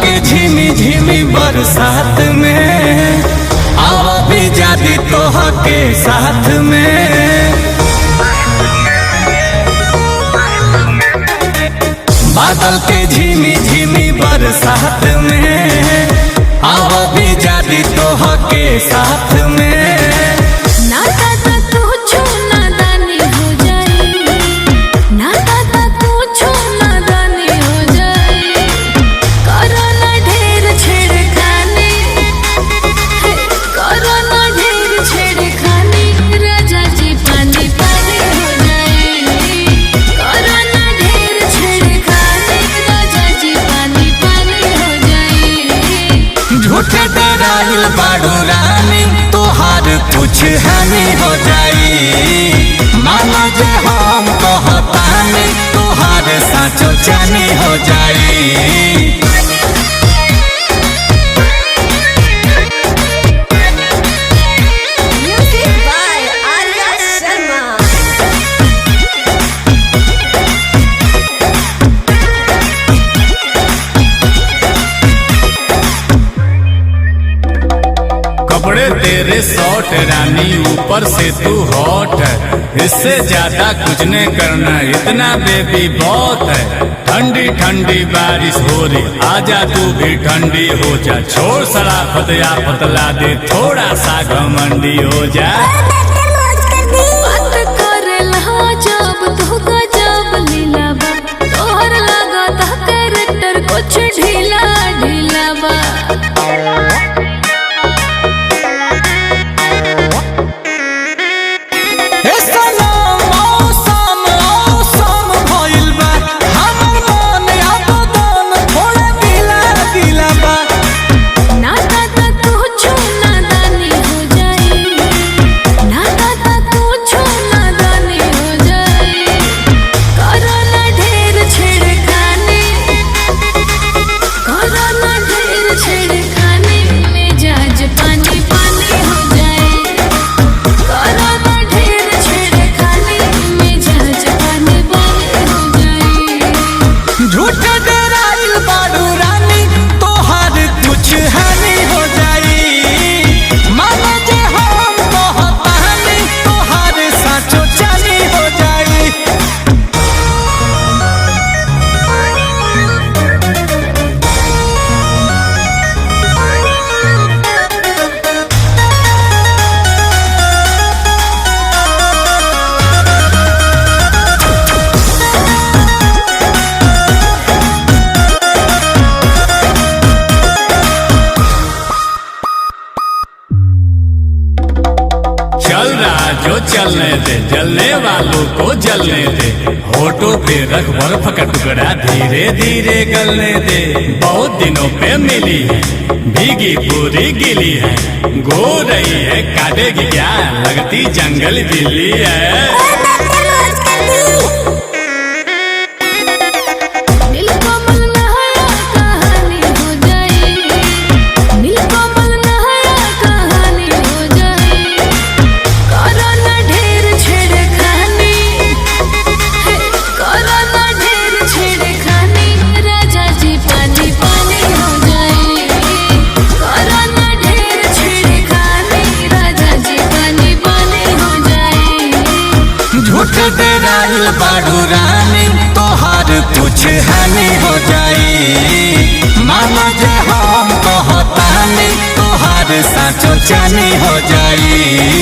के झिमी झिमी बरसात में आवा भी जादी तोह के साथ में। बादल के झिमी झिमी बरसात में आवा भी जादी तोह के साथ में। झूठे डराइल बाड़ू रानी तोहार कुछ हानि हो जाई। माना जे हम कहतानी तोहार साचो जानी हो जाई। कपड़े तेरे शॉर्ट रानी ऊपर से तू हॉट है, इससे ज्यादा कुछ नहीं करना, इतना बेबी बहुत है। ठंडी ठंडी बारिश हो रही आजा तू भी ठंडी हो जा। छोड़ शराफत या पतला दे थोड़ा सा घमंडी हो जा। कुछ ढीला ढीला बा जो चलने दे जलने वालों को जलने दे। होठों पे रख बर्फ का टुकड़ा धीरे धीरे गलने दे। बहुत दिनों पे मिली है भीगी पूरी गिली है। गो रही है काटेगी क्या लगती जंगल बिल्ली है। डराइल बाड़ू रानी तोहार कुछ हानि हो जाई। माना जे हम कहतानी तोहार साचो जानी हो जाई।